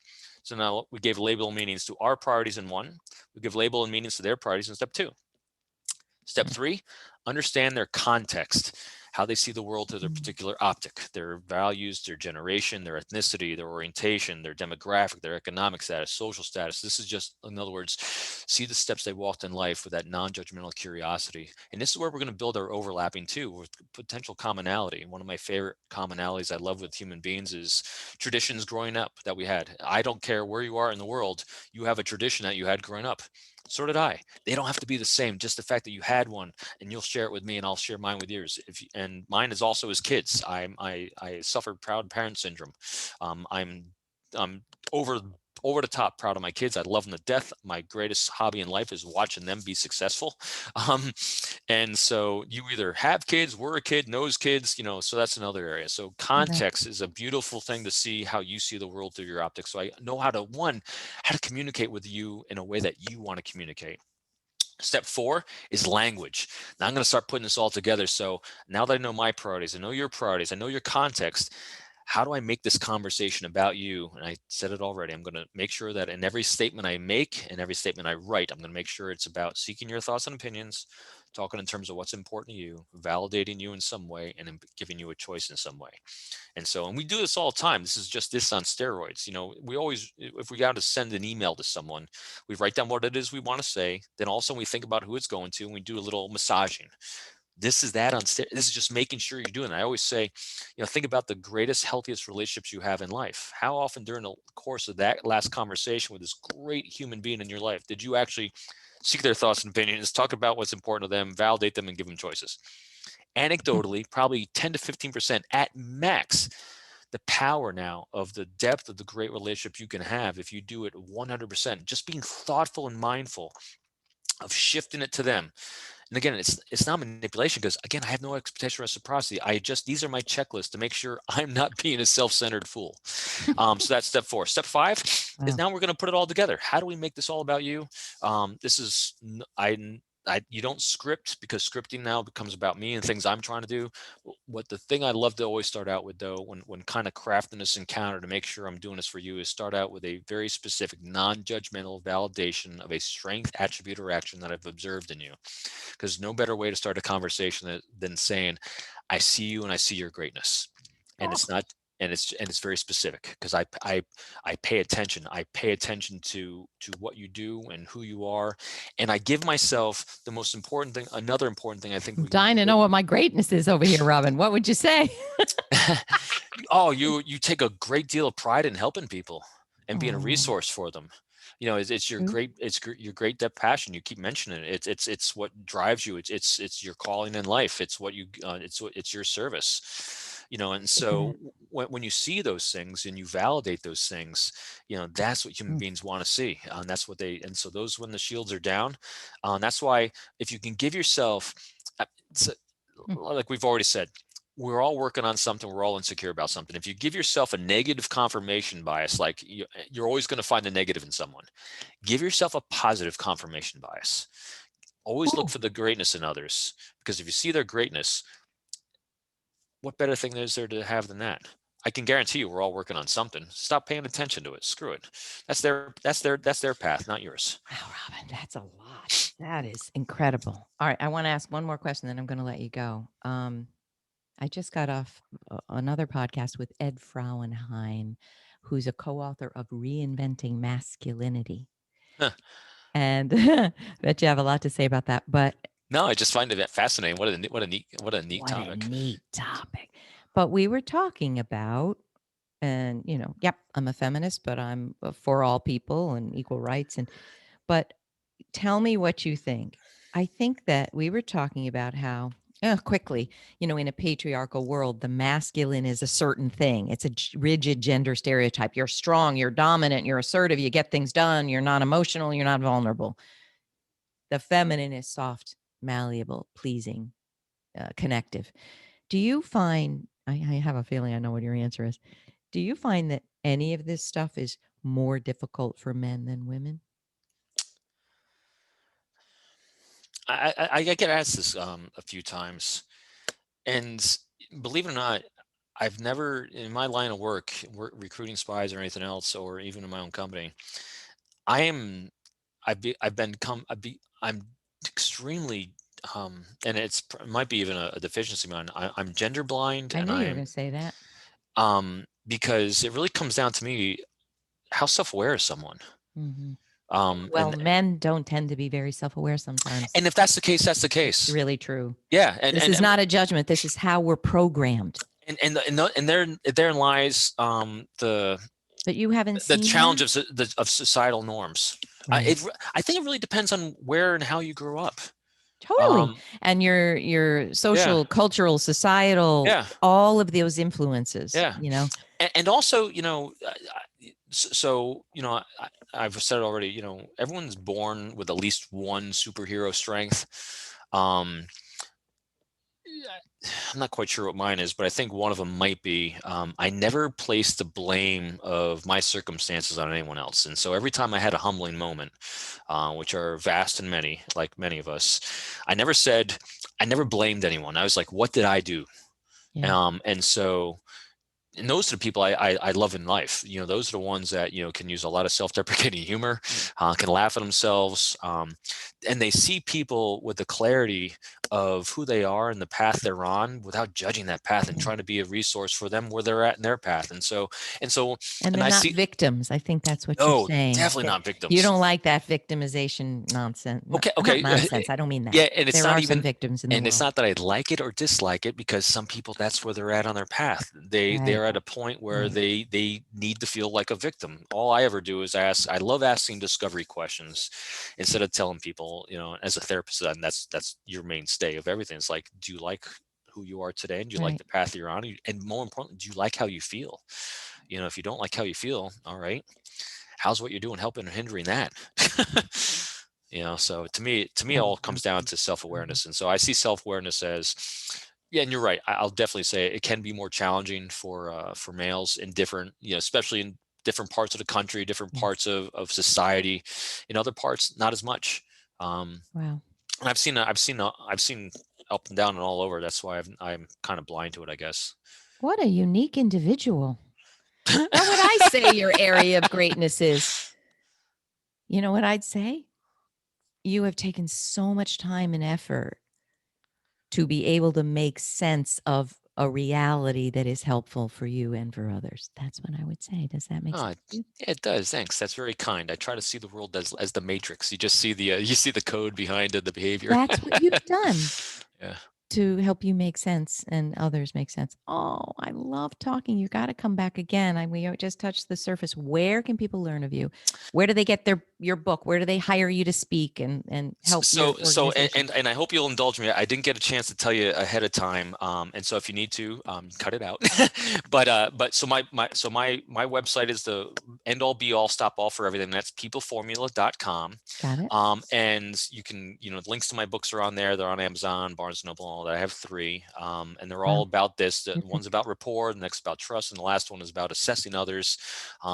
[SPEAKER 2] So now we gave label and meanings to our priorities in 1. We give label and meanings to their priorities in step 2. Step 3, understand their context, how they see the world through their particular optic, their values, their generation, their ethnicity, their orientation, their demographic, their economic status, social status. This is just, in other words, see the steps they walked in life with that non-judgmental curiosity. And this is where we're going to build our overlapping too, with potential commonality. One of my favorite commonalities I love with human beings is traditions growing up that we had. I don't care where you are in the world, you have a tradition that you had growing up. So did I. They don't have to be the same. Just the fact that you had one, and you'll share it with me, and I'll share mine with yours. And mine is also as kids. I suffered proud parent syndrome. I'm over over the top proud of my kids. I love them to death. My greatest hobby in life is watching them be successful. Um, and so you either have kids, were a kid, knows kids, so that's another area. So
[SPEAKER 1] Okay.
[SPEAKER 2] context is a beautiful thing to see how you see the world through your optics. So I know how to communicate with you in a way that you want to communicate. Step 4 is language. Now I'm going to start putting this all together. So now that I know my priorities, I know your priorities, I know your context, how do I make this conversation about you? And I said it already. I'm going to make sure that in every statement I make and every statement I write, I'm going to make sure it's about seeking your thoughts and opinions, talking in terms of what's important to you, validating you in some way, and then giving you a choice in some way. And we do this all the time. This is just this on steroids. We always, if we got to send an email to someone, we write down what it is we want to say. Then also we think about who it's going to, and we do a little massaging. This is that on this is just making sure you're doing that. I always say, think about the greatest, healthiest relationships you have in life. How often during the course of that last conversation with this great human being in your life did you actually seek their thoughts and opinions, talk about what's important to them, validate them, and give them choices? Anecdotally, probably 10 to 15% at max. The power now of the depth of the great relationship you can have if you do it 100%, just being thoughtful and mindful of shifting it to them. And again, it's not manipulation, because again, I have no expectation of reciprocity. These are my checklists to make sure I'm not being a self-centered fool. So that's step 4. Step 5 is
[SPEAKER 1] Wow.
[SPEAKER 2] now we're going to put it all together. How do we make this all about you? This is you don't script, because scripting now becomes about me and things I'm trying to do. The thing I love to always start out with, though, when kind of crafting this encounter to make sure I'm doing this for you, is start out with a very specific non-judgmental validation of a strength, attribute, or action that I've observed in you. Because no better way to start a conversation than saying, I see you and I see your greatness. And
[SPEAKER 1] Oh.
[SPEAKER 2] it's not, and it's very specific, because I pay attention. I pay attention to what you do and who you are. And I give myself the most important thing. Another important thing I think
[SPEAKER 1] I'm
[SPEAKER 2] we can
[SPEAKER 1] dying to
[SPEAKER 2] do.
[SPEAKER 1] know what my greatness is over here, Robin. What would you say?
[SPEAKER 2] Oh, you take a great deal of pride in helping people and being a
[SPEAKER 1] Oh,
[SPEAKER 2] resource for them. It's your
[SPEAKER 1] True.
[SPEAKER 2] your great depth passion. You keep mentioning it. It's what drives you. It's your calling in life. It's what you it's your service. And
[SPEAKER 1] Look at
[SPEAKER 2] so
[SPEAKER 1] that.
[SPEAKER 2] when you see those things and you validate those things, that's what human
[SPEAKER 1] Mm,
[SPEAKER 2] beings want to see. And that's what and so those, when the shields are down, that's why, if you can give yourself, it's,
[SPEAKER 1] mm.
[SPEAKER 2] like we've already said, we're all working on something. We're all insecure about something. If you give yourself a negative confirmation bias, like you're always going to find the negative in someone, give yourself a positive confirmation bias. Always look
[SPEAKER 1] Ooh.
[SPEAKER 2] for the greatness in others, because if you see their greatness, what better thing is there to have than that? I can guarantee you we're all working on something. Stop paying attention to it. Screw it. That's their path, not yours.
[SPEAKER 1] Wow, Robin, that's a lot. That is incredible. All right, I want to ask one more question, then I'm going to let you go. I just got off another podcast with Ed Frauenheim, who's a co-author of Reinventing Masculinity,
[SPEAKER 2] Huh.
[SPEAKER 1] and bet you have a lot to say about that. But
[SPEAKER 2] No, I just find it fascinating. What a neat
[SPEAKER 1] what a
[SPEAKER 2] topic.
[SPEAKER 1] neat topic! But we were talking about, and yep, I'm a feminist, but I'm for all people and equal rights, but tell me what you think. I think that we were talking about how, quickly, in a patriarchal world, the masculine is a certain thing. It's a rigid gender stereotype. You're strong, you're dominant, you're assertive, you get things done, you're not emotional, you're not vulnerable. The feminine is soft, malleable, pleasing, connective. Do you find, I have a feeling I know what your answer is. Do you find that any of this stuff is more difficult for men than women?
[SPEAKER 2] I get asked this a few times, and believe it or not, I've never, in my line of work recruiting spies or anything else, or even in my own company, I am I've been come I'm extremely, and it might be even a deficiency of mine. I'm gender blind,
[SPEAKER 1] I
[SPEAKER 2] and
[SPEAKER 1] knew you were going to say that.
[SPEAKER 2] because it really comes down to me, how self-aware is someone.
[SPEAKER 1] Mhm.
[SPEAKER 2] um
[SPEAKER 1] Well,
[SPEAKER 2] and
[SPEAKER 1] men don't tend to be very self-aware sometimes.
[SPEAKER 2] and if that's the case, that's the
[SPEAKER 1] It's
[SPEAKER 2] case.
[SPEAKER 1] really true.
[SPEAKER 2] Yeah. and
[SPEAKER 1] This
[SPEAKER 2] and
[SPEAKER 1] is
[SPEAKER 2] and
[SPEAKER 1] not a judgment. This is how we're programmed.
[SPEAKER 2] therein lies
[SPEAKER 1] But you haven't
[SPEAKER 2] the
[SPEAKER 1] seen
[SPEAKER 2] challenge
[SPEAKER 1] that?
[SPEAKER 2] of societal norms.
[SPEAKER 1] Right.
[SPEAKER 2] I think it really depends on where and how you grew up.
[SPEAKER 1] Totally.
[SPEAKER 2] um
[SPEAKER 1] And your
[SPEAKER 2] yeah.
[SPEAKER 1] social, cultural, societal,
[SPEAKER 2] Yeah.
[SPEAKER 1] all of those influences,
[SPEAKER 2] Yeah. And also, so I've said it already. Everyone's born with at least one superhero strength. um I'm not quite sure what mine is, but I think one of them might be, I never placed the blame of my circumstances on anyone else. And so every time I had a humbling moment, which are vast and many, like many of us, I never blamed anyone. I was like, what did I do?
[SPEAKER 1] Yeah.
[SPEAKER 2] And those are the people I love in life. Those are the ones that can use a lot of self-deprecating humor, can laugh at themselves, and they see people with the clarity of who they are and the path they're on, without judging that path, and
[SPEAKER 1] Yeah.
[SPEAKER 2] trying to be a resource for them where they're at in their path. And so
[SPEAKER 1] And
[SPEAKER 2] and
[SPEAKER 1] they're
[SPEAKER 2] I
[SPEAKER 1] not
[SPEAKER 2] see.
[SPEAKER 1] victims. I think that's what you're
[SPEAKER 2] No,
[SPEAKER 1] saying.
[SPEAKER 2] definitely not
[SPEAKER 1] You
[SPEAKER 2] victims.
[SPEAKER 1] don't like that victimization nonsense.
[SPEAKER 2] Okay,
[SPEAKER 1] Not
[SPEAKER 2] okay.
[SPEAKER 1] nonsense. I don't mean that.
[SPEAKER 2] Yeah, and it's
[SPEAKER 1] There
[SPEAKER 2] not
[SPEAKER 1] are some
[SPEAKER 2] even,
[SPEAKER 1] victims in the
[SPEAKER 2] and it's
[SPEAKER 1] world.
[SPEAKER 2] not that I like it or dislike it, because some people, that's where they're at on their path.
[SPEAKER 1] Right.
[SPEAKER 2] They're at a point where
[SPEAKER 1] Right.
[SPEAKER 2] they need to feel like a victim. All I ever do is ask. I love asking discovery questions instead of telling people, as a therapist, and that's your mainstay of everything. It's like, do you like who you are today, and do you like
[SPEAKER 1] Right.
[SPEAKER 2] the path you're on? And more importantly, do you like how you feel? If you don't like how you feel, all right, how's what you're doing helping or hindering that? So to me, it
[SPEAKER 1] Oh,
[SPEAKER 2] all comes down
[SPEAKER 1] awesome.
[SPEAKER 2] to
[SPEAKER 1] Mhm.
[SPEAKER 2] self-awareness. And so I see self-awareness as, yeah, and you're right. I'll definitely say it can be more challenging for males in different, especially in different parts of the country, different
[SPEAKER 1] Yes.
[SPEAKER 2] parts of society. In other parts, not as much. um
[SPEAKER 1] Wow.
[SPEAKER 2] and I've seen up and down and all over. That's why I'm kind of blind to it, I guess.
[SPEAKER 1] What a unique individual. What would I say your area of greatness is? You know what I'd say? You have taken so much time and effort to be able to make sense of a reality that is helpful for you and for others. That's what I would say. Does that make sense
[SPEAKER 2] Oh,
[SPEAKER 1] to you?
[SPEAKER 2] yeah, it does. Thanks. That's very kind. I try to see the world as the Matrix. You just see the you see the code behind the behavior.
[SPEAKER 1] That's what you've done.
[SPEAKER 2] Yeah.
[SPEAKER 1] to help you make sense and others make sense. Oh, I love talking. You got to come back again. We just touched the surface. Where can people learn of you? Where do they get your book? Where do they hire you to speak and help your organization?
[SPEAKER 2] And I hope you'll indulge me. I didn't get a chance to tell you ahead of time, and so if you need to, cut it out. But so my website is the end all be all stop all for everything. That's peopleformula.com.
[SPEAKER 1] Got it.
[SPEAKER 2] And you can, links to my books are on there. They're on Amazon, Barnes and Noble, all that. I have three, and they're all
[SPEAKER 1] Wow.
[SPEAKER 2] about this. The one's about rapport, the next about trust, and the last one is about assessing others,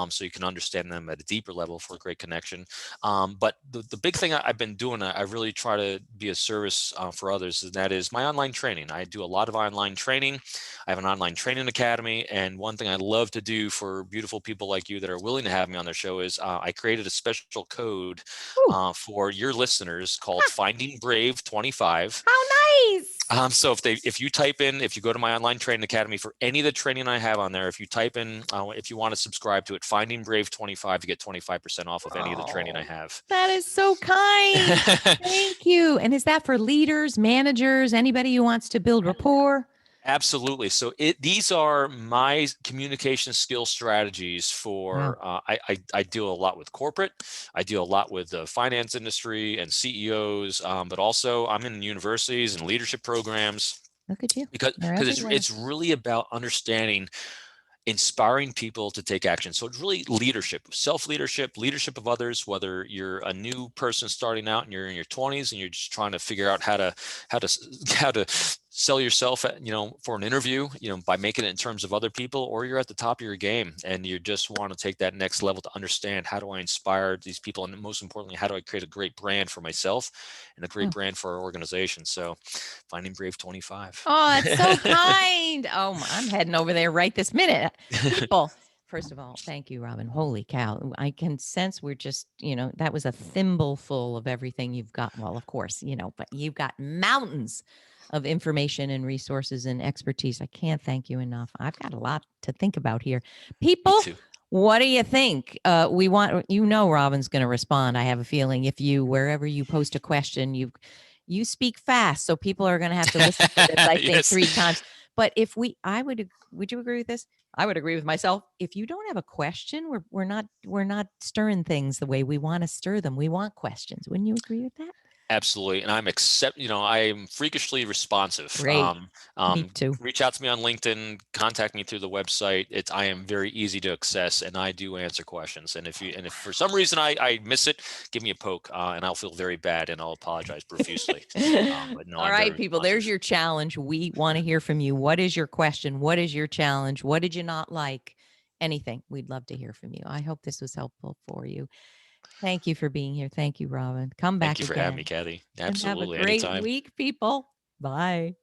[SPEAKER 2] so you can understand them at a deeper level for a great connection. But the big thing I've been doing, I really try to be a service for others, and that is my online training. I do a lot of online training. I have an online training academy, and one thing I love to do for beautiful people like you that are willing to have me on their show is I created a special code
[SPEAKER 1] Ooh,
[SPEAKER 2] for your listeners called Finding Brave 25.
[SPEAKER 1] how nice.
[SPEAKER 2] So if you go to my online training academy for any of the training I have on there, if you type in, if you want to subscribe to it, Finding Brave 25, you get 25% off of any of the training I
[SPEAKER 1] Oh,
[SPEAKER 2] have.
[SPEAKER 1] that is so kind. Thank you. And is that for leaders, managers, anybody who wants to build rapport?
[SPEAKER 2] Absolutely. So these are my communication skill strategies
[SPEAKER 1] Wow.
[SPEAKER 2] for, I deal a lot with corporate. I deal a lot with the finance industry and CEOs, but also I'm in universities and leadership programs
[SPEAKER 1] Look at you.
[SPEAKER 2] because
[SPEAKER 1] You're
[SPEAKER 2] because it's
[SPEAKER 1] everywhere.
[SPEAKER 2] it's really about understanding inspiring people to take action. So it's really leadership, self-leadership, leadership of others, whether you're a new person starting out and you're in your 20s and you're just trying to figure out how to how to sell yourself for an interview, by making it in terms of other people, or you're at the top of your game and you just want to take that next level to understand how do I inspire these people, and most importantly, how do I create a great brand for myself and a great
[SPEAKER 1] Oh.
[SPEAKER 2] brand for our organization. So Finding Brave 25.
[SPEAKER 1] Oh, that's so kind. Oh, I'm heading over there right this minute. People, first of all, thank you, Robin. Holy cow. I can sense we're just, that was a thimbleful of everything you've got. Well, of course, but you've got mountains of information and resources and expertise. I can't thank you enough. I've got a lot to think about here.
[SPEAKER 2] Me
[SPEAKER 1] People,
[SPEAKER 2] too.
[SPEAKER 1] what do you think? We want, Robin's going to respond. I have a feeling wherever you post a question, you speak fast, so people are going to have to listen to this, I think,
[SPEAKER 2] Yes.
[SPEAKER 1] 3 times. But would you agree with this? I would agree with myself. If you don't have a question, we're not stirring things the way we want to stir them. We want questions. Wouldn't you agree with that?
[SPEAKER 2] Absolutely. And I am freakishly responsive.
[SPEAKER 1] Great. Me too.
[SPEAKER 2] Reach out to me on LinkedIn, contact me through the website. I am very easy to access, and I do answer questions. And if for some reason I miss it, give me a poke, and I'll feel very bad and I'll apologize profusely. But no,
[SPEAKER 1] All
[SPEAKER 2] I'm very
[SPEAKER 1] right, people, there's
[SPEAKER 2] responsive.
[SPEAKER 1] your challenge. We want to hear from you. What is your question? What is your challenge? What did you not like? Anything. We'd love to hear from you. I hope this was helpful for you. Thank you for being here. Thank you, Robin. Come
[SPEAKER 2] Thank
[SPEAKER 1] back
[SPEAKER 2] you for having me,
[SPEAKER 1] again
[SPEAKER 2] Kathy.
[SPEAKER 1] and have a
[SPEAKER 2] Absolutely.
[SPEAKER 1] great
[SPEAKER 2] Anytime.
[SPEAKER 1] week, people. Bye.